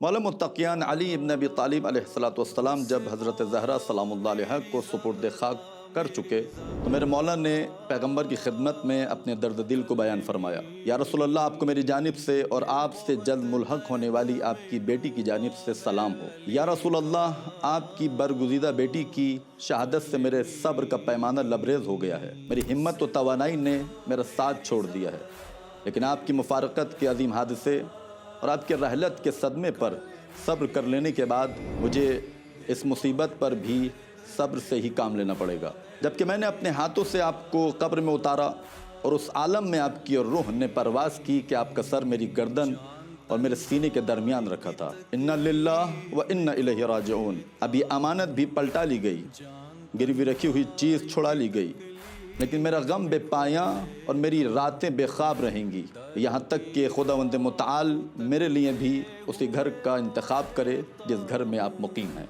مولا متقیان علی ابن ابی طالب علیہ الصلوۃ والسلام جب حضرت زہرا سلام اللہ علیہ کو سپرد خاک کر چکے تو میرے مولا نے پیغمبر کی خدمت میں اپنے درد دل کو بیان فرمایا۔ یا رسول اللہ، آپ کو میری جانب سے اور آپ سے جلد ملحق ہونے والی آپ کی بیٹی کی جانب سے سلام ہو۔ یا رسول اللہ، آپ کی برگزیدہ بیٹی کی شہادت سے میرے صبر کا پیمانہ لبریز ہو گیا ہے، میری ہمت و توانائی نے میرا ساتھ چھوڑ دیا ہے، لیکن آپ کی مفارقت کے عظیم حادثے اور آپ کے رحلت کے صدمے پر صبر کر لینے کے بعد مجھے اس مصیبت پر بھی صبر سے ہی کام لینا پڑے گا۔ جبکہ میں نے اپنے ہاتھوں سے آپ کو قبر میں اتارا اور اس عالم میں آپ کی اور روح نے پرواز کی کہ آپ کا سر میری گردن اور میرے سینے کے درمیان رکھا تھا۔ انا للہ و انا الیہ راجعون۔ اب یہ امانت بھی پلٹا لی گئی، گروی رکھی ہوئی چیز چھڑا لی گئی، لیکن میرا غم بے پایاں اور میری راتیں بے خواب رہیں گی، یہاں تک کہ خداوند متعال میرے لیے بھی اسی گھر کا انتخاب کرے جس گھر میں آپ مقیم ہیں۔